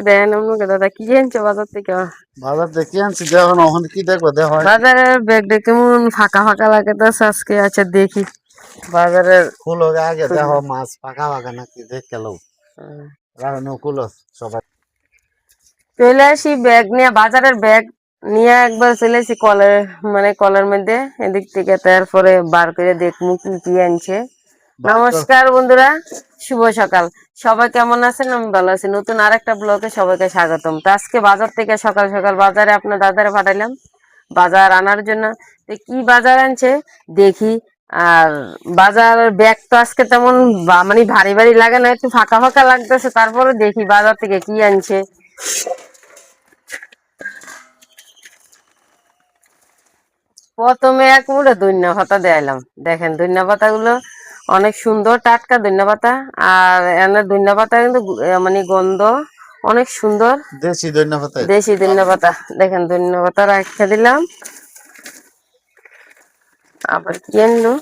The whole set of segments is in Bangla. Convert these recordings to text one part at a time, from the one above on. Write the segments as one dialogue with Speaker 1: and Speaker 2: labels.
Speaker 1: দেন আমাকে দাদা কি আনছো বাজার থেকে?
Speaker 2: বাজার থেকে আনছি, দেখো না ওখানে কি দেখবো, দেখো
Speaker 1: বাজারের ব্যাগটা কেমন ফাঁকা ফাঁকা লাগে তো আজকে। আচ্ছা দেখি বাজারের
Speaker 2: খুলো আগে, দেখো মাছ পাকা পাকা নাকি দেখে লো। রাখো খুলো সবাই।
Speaker 1: চলে আসি ব্যাগ নিয়ে, বাজারের ব্যাগ নিয়ে একবার চলে আসি কলের মানে কলের মধ্যে এদিক থেকে, তারপরে বার করে দেখবো কি কি আনছে। নমস্কার বন্ধুরা, শুভ সকাল। সবাই কেমন আছেন? আমি ভালো আছি। নতুন আরেকটা ব্লগে সবাইকে স্বাগতম। তো আজকে বাজার থেকে সকাল সকাল বাজারে আপনার দাদারে পাঠাইলাম বাজার আনার জন্য। তো কি বাজার আনছে দেখি। আর বাজার ব্যাগ তো আজকে তেমন মানে ভারী ভারী লাগে না, একটু ফাঁকা ফাঁকা লাগতেছে। তারপরে দেখি বাজার থেকে কি আনছে। প্রথমে এক মুঠো ধনিয়া পাতা দেখাইলাম, দেখেন ধনিয়া পাতা গুলো অনেক সুন্দর টাটকা ধনিয়া পাতা। আর এনে ধনিয়া পাতা কিন্তু মানে গন্ধ অনেক সুন্দর,
Speaker 2: দেশি ধনিয়া পাতা।
Speaker 1: দেশি ধনিয়া পাতা। দেখেন ধনিয়া পাতা রাখতে দিলাম। আবার কি আনলো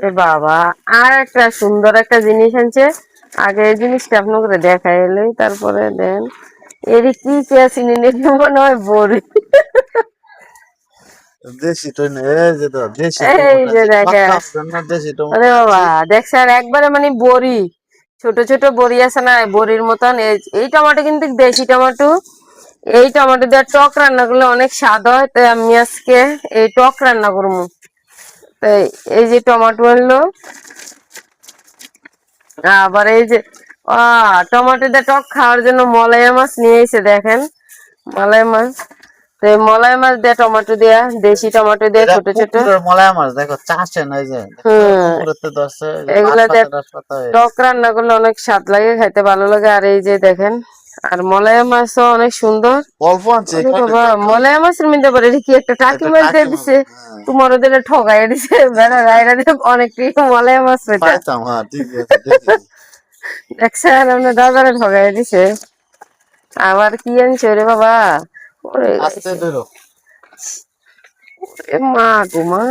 Speaker 1: এ বাবা, আর একটা সুন্দর একটা জিনিস আনছে। আগে এই জিনিসটা আপনাকে দেখাই এলোই, তারপরে দেন এর কি চিনি মনে হয় বড়ি।
Speaker 2: দেশি ধনিয়া, এই যে দাও দেশি
Speaker 1: এই
Speaker 2: টমেটো,
Speaker 1: যে দেখেন,
Speaker 2: পাকা ধনিয়া, দেশি
Speaker 1: আরে
Speaker 2: টমেটো
Speaker 1: বাবা
Speaker 2: আছে।
Speaker 1: দেখছেন একবারে মানে বড়ি, ছোট ছোট বড়ি আছে না বড়ির মতন। এই টমেটো কিন্তু দেশি টমেটো। এই টমেটো দিয়ে টক রান্না করলে অনেক স্বাদ হয়, তাই আমি আজকে এই টক রান্না করবো। তাই এই যে টমেটো আনলো, আবার এই যে টমেটো দিয়ে টক খাওয়ার জন্য মলাইয়া মাছ নিয়ে এসে, দেখেন মলাই মাছ। তো এই মলাই মাছ দিয়ে টমেটো দিয়া, দেশি টমেটো দিয়ে
Speaker 2: এটা
Speaker 1: ছোট ছোট।
Speaker 2: পুকুরের মলায়া মাছ, দেখো চাষে নাই যে পুকুরের তো ধরছে, পাঁচ
Speaker 1: এগুলা দিয়ে
Speaker 2: পাতা 10 পাতা হয়ে
Speaker 1: টক
Speaker 2: গেছে।
Speaker 1: রান্না করলে অনেক স্বাদ লাগে, খাইতে ভালো লাগে। আর এই যে দেখেন, আর মলাইয়া মাছও অনেক সুন্দর।
Speaker 2: অল্প আনছে
Speaker 1: ওরে
Speaker 2: এখানে,
Speaker 1: বাবা, মলাইয়া মাছের মধ্যে পরে কি একটা টাকি
Speaker 2: একটা
Speaker 1: মাছ দিয়ে
Speaker 2: টাকি মাছ।
Speaker 1: দিছে। তোমার ওদের ঠগাই দিছে বেড়া রায়রা দিয়ে অনেক মলাইয়া মাছ পেটা।
Speaker 2: পাইতাম, হ্যাঁ ঠিক আছে দেখি।
Speaker 1: দেখছেন আপনার দাদারে ঠগাই দিছে। আবার কি আনছে রে বাবা, ওরে
Speaker 2: আস্তে
Speaker 1: গাইছে।
Speaker 2: ধরো।
Speaker 1: এ মা গো মা,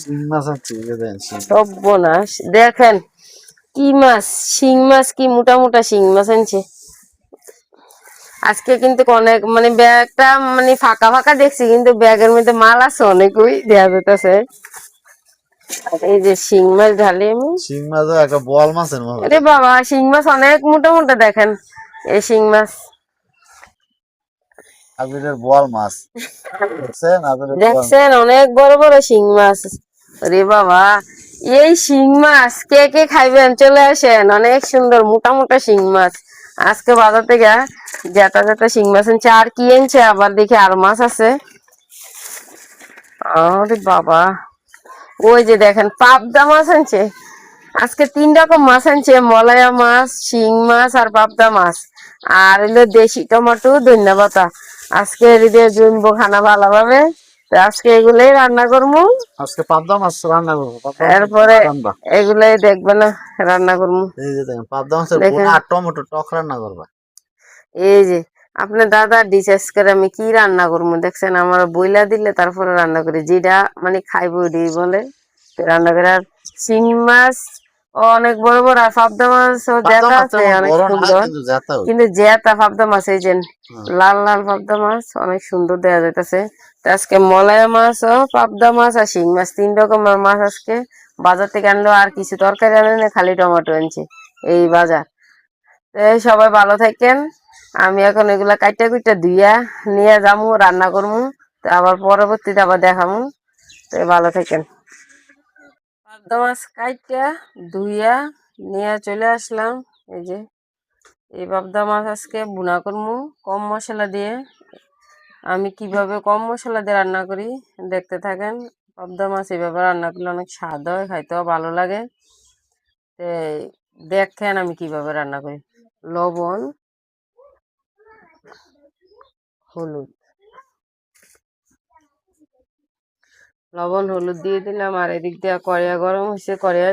Speaker 2: শিং মাছ আনছে, এই যে দেন শিং।
Speaker 1: সর্বনাশ। দেখেন কি মাছ, শিং মাছ, কি মোটা মোটা শিং মাছ আনছে আজকে। কিন্তু অনেক মানে ব্যাগটা মানে ফাঁকা ফাঁকা দেখছি, কিন্তু ব্যাগের মধ্যে মাল আছে অনেকই দেয়া যেতেছে। এই যে শিং মাছ ঢালি আমি।
Speaker 2: শিং মাছ একটা বোয়াল মাছের মতো
Speaker 1: আরে
Speaker 2: দেখো।
Speaker 1: বাবা, শিং মাছ অনেক মোটা মোটা, দেখেন এই শিং মাছ।
Speaker 2: আবিরের বোয়াল মাছ দেখছেন, আবিরের বোয়াল।
Speaker 1: দেখছেন অনেক বড় বড় শিং মাছ। রে বাবা, এই শিং মাছ কে কে খাইবেন চলে আসেন, অনেক সুন্দর মোটা মোটা শিং মাছ। আজকে বাজার থেকে জেতা জেতা শিং মাছ আনছে। আর কি আনছে আবার দেখি, আর মাছ আছে। আরে বাবা, ওই যে দেখেন পাবদা মাছ আনছে। আজকে 3 রকম মাছ আনছে, মলায়া মাছ, শিং মাছ আর পাবদা মাছ। আর হলো দেশি টমেটো, ধনিয়া পাতা। আজকে এদিকে জমবো খানা ভালোভাবে। তো আজকে এগুলোই রান্না করবো।
Speaker 2: আজকে পাবদা মাছ রান্না করবো, পাবদা মাছের
Speaker 1: এরপরে
Speaker 2: পোনা রান্না।
Speaker 1: এগুলাই দেখবে না রান্না করবো।
Speaker 2: এই যে দেখেন পাবদা মাছের পোনা
Speaker 1: দেখেন
Speaker 2: আর টমেটো টক রান্না করবা।
Speaker 1: এই যে আপনার দাদা ডিসাইড করে আমি কি রান্না করবো। দেখছেন আমার বইলা দিলে তারপরে রান্না করি, যেটা মানে খাইবো ওইটাই বলে তো রান্না করে। আর শিং মাছ অনেক বড় বড়, আর পাবদা মাছ
Speaker 2: পাবদা
Speaker 1: জেতা
Speaker 2: মাছ
Speaker 1: আছে
Speaker 2: তেমন
Speaker 1: অনেক
Speaker 2: বড় না,
Speaker 1: সুন্দর।
Speaker 2: কিন্তু জাতা ওই।
Speaker 1: কিন্তু জেতা পাবদা মাছ এই যে
Speaker 2: হ্যাঁ।
Speaker 1: লাল লাল পাবদা মাছ অনেক সুন্দর দেখা যাইতেছে। তো আজকে মলায়া মাছ ও পাবদা মাছ আর শিং মাছ 3 রকমের মাছ আজকে বাজার থেকে আনলো। আর কিছু তরকারি আনে না, খালি টমেটো আনছে এই বাজার। তো এই সবাই ভালো থাকেন। আমি এখন এগুলা কাইটা কুইটা ধুইয়া নিয়ে যাবো, রান্না করবো। তো আবার পরবর্তীতে আবার দেখাবো। তো ভালো থাকেন। পাবদা মাছ কাইটা ধুইয়া নিয়ে চলে আসলাম। এই যে এই পাবদা মাছ আজকে বুনা করবো কম মশলা দিয়ে। আমি কিভাবে কম মশলা দিয়ে রান্না করি দেখতে থাকেন। পাবদা মাছ এভাবে রান্না করলে অনেক স্বাদ হয়, খাইতেও ভালো লাগে। তো দেখেন আমি কিভাবে রান্না করি। লবণ, হলুদ, লবণ হলুদ দিয়ে দিলাম। আর এদিক দিয়ে কড়াইয়া গরম হয়েছে, কড়াইয়া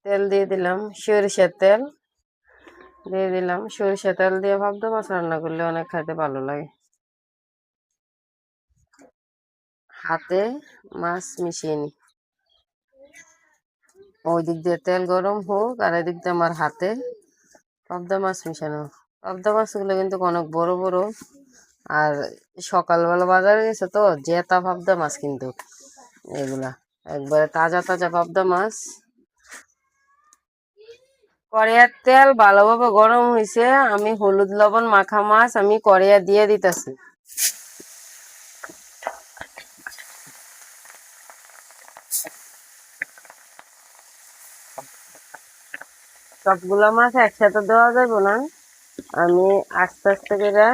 Speaker 1: তেল দিয়ে দিলাম, সরিষার তেল দিয়ে দিলাম। সরিষার তেল দিয়ে পাবদা মাছ রান্না করলে অনেক খাইতে ভালো লাগে। হাতে মাছ মিশিয়ে নি, ওই দিক দিয়ে তেল গরম হোক আর এদিক দিয়ে আমার হাতে পাবদা মাছ মিশানো। পাবদা মাছগুলো কিন্তু অনেক বড় বড়। আর সকালবেলা বাজারে গেছে তো জেতা পাবদা মাছ, কিন্তু এগুলা একবারে তাজা তাজা পাবদা মাছ। কড়াইয়ের তেল ভালোভাবে গরম হয়েছে, আমি হলুদ লবণ মাখা মাছ আমি কড়াইয়ে দিয়ে দিতেছি। সবগুলা মাছ একসাথে দেওয়া যাবে না, আমি আস্তে আস্তে করে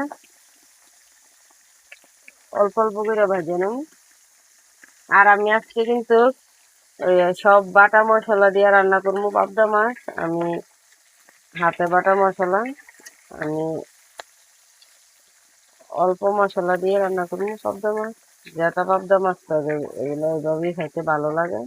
Speaker 1: অল্প অল্প করে ভেজে নেব। আর আমি আজকে কিন্তু ওই সব বাটা মশলা দিয়ে রান্না করবো পাবদা মাছ। আমি হাতে বাটা মশলা, আমি অল্প মশলা দিয়ে রান্না করবো পাবদা মাছ। যেটা পাবদা মাছ তবে এগুলো এইভাবেই খাইতে ভালো লাগে।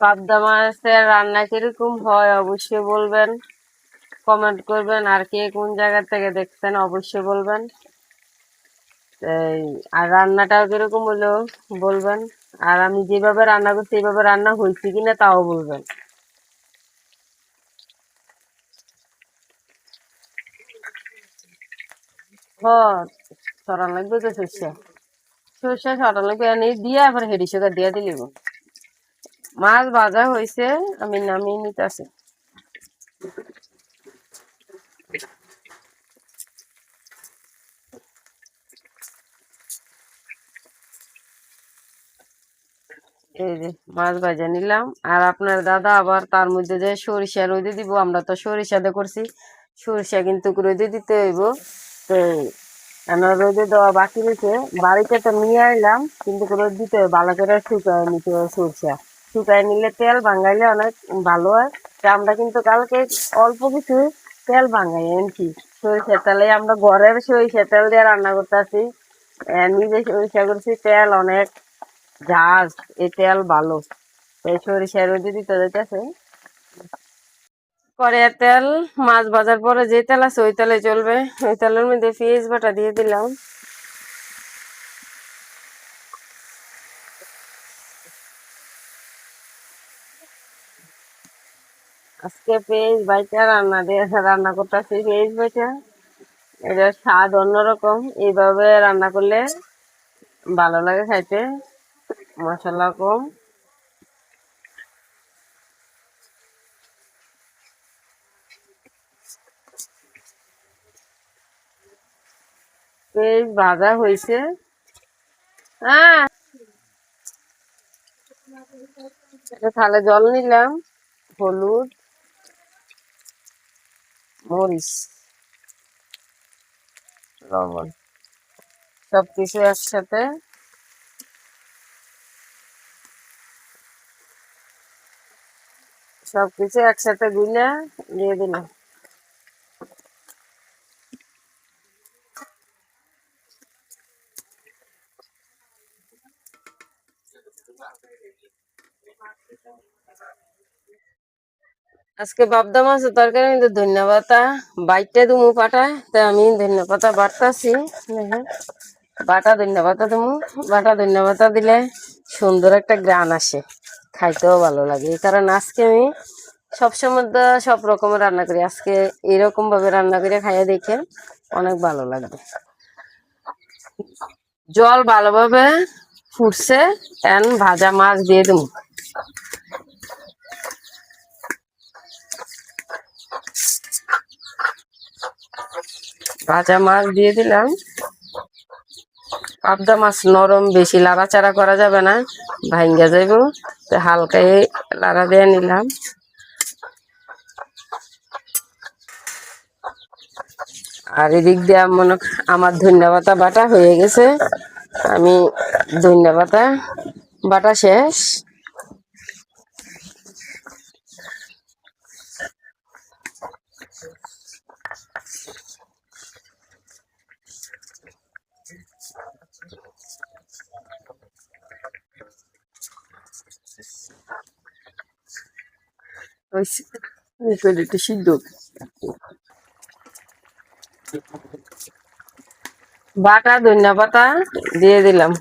Speaker 1: পাবদা মাছের রান্না কিরকম হয় অবশ্যই বলবেন, কমেন্ট করবেন। আর কে কোন জায়গা থেকে দেখছেন অবশ্যই বলবেন। আর রান্নাটাও কিরকম হলো বলবেন। আর আমি যেভাবে রান্না করছি এইভাবে রান্না হয়েছে কিনা তাও বলবেন। সরান লাগবে তো সর্ষে, সর্ষে সরান লাগবে, এনে দিয়ে আবার হেডি সুগার দিয়ে দিলিব। মাছ ভাজা হয়েছে, আমি নামিয়ে নিতেছি। এই যে মাছ ভাজা নিলাম। আর আপনার দাদা আবার তার মধ্যে যে সরিষা রোদে দিব, আমরা তো সরিষা দিয়ে করছি, সরিষা কিন্তু রোদে দিতে হইব। তো রোদে দেওয়া বাকি রয়েছে, বাড়িতে তো নিয়ে আইলাম, কিন্তু রোদ দিতে হবে, ভালো করে শুকায় নিতে হবে সরিষা। শুকায় নিলে তেল ভাঙাইলে অনেক ভালো হয়। তা আমরা কিন্তু কালকে অল্প কিছু তেল ভাঙাই এনেছি, সরিষার তেলে আমরা ঘরের সরিষার তেল দিয়ে রান্না করতেছি। নিজে সরিষা করছি, তেল অনেক ঝাঁজ, এই তেল ভালো, এই সরিষা রোদে দিতে যাইতেছে। কড়াইয়ের তেল মাছ ভাজার পরে যে তেল আছে ওই তেলে চলবে। ওই তেলের মধ্যে পেঁয়াজ বাটা দিয়ে দিলাম। আজকে পেঁয়াজ বাইটা রান্না করতেছি, পেঁয়াজ বাইটা এটার স্বাদ অন্যরকম। এইভাবে রান্না করলে ভালো লাগে খাইতে, মশলা কম। পেঁয়াজ ভাজা হয়েছে। হ্যাঁ, থালে জল নিলাম, হলুদ, মরিচ, লবণ, সবকিছু একসাথে গুলে দিয়ে দিলাম। আজকে পাবদা মাছের তরকারি কিন্তু ধনিয়া পাতা বাইটে দুমু পাঠায়, তাই আমি ধনিয়া পাতা বাটতাছি। বাটা ধনিয়া পাতা দুমু, বাটা ধনিয়া পাতা দিলে সুন্দর একটা গ্রান আসে, খাইতেও ভালো লাগে। এই কারণে আজকে আমি সবসময় তো সব রকমের রান্না করি, আজকে এরকম ভাবে রান্না করে খাইয়ে দেখে অনেক ভালো লাগবে। জল ভালোভাবে ফুটছে, ভাজা মাছ দিয়ে দেবো। ভাজা মাছ দিয়ে দিলাম। পাবদা মাছ নরম, বেশি লাড়াচাড়া করা যাবে না, ভাঙ্গা যাইব। তো হালকাই লাড়া দিয়ে নিলাম। আর এদিক দিয়ে আমার ধনিয়া পাতা বাটা হয়ে গেছে, আমি ধনিয়া পাতা বাটা শেষ। একটু সিদ্ধ বাটা ধনিয়া পাতা দিয়ে দিলাম।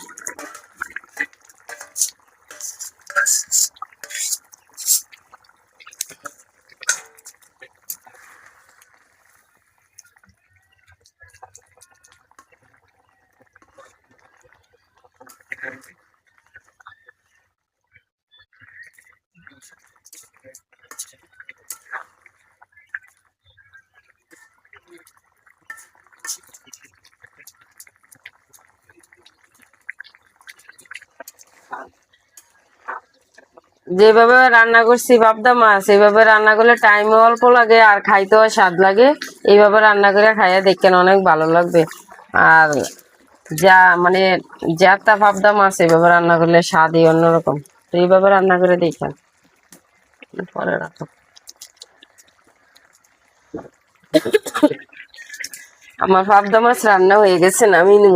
Speaker 1: যেভাবে রান্না করছি পাবদা মাছ, এইভাবে রান্না করলে টাইম অল্প লাগে আর খাইতেও স্বাদ লাগে। এইভাবে রান্না করে খাইয়া দেখেন, অনেক ভালো লাগবে। আর যা মানে জ্যাতা পাবদা মাছ এইভাবে রান্না করলে স্বাদই অন্যরকম। তো এইভাবে রান্না করে দেখেন। পরে রাখো। আমার পাবদা মাছ রান্না হয়ে গেছে, নামিয়ে নিব।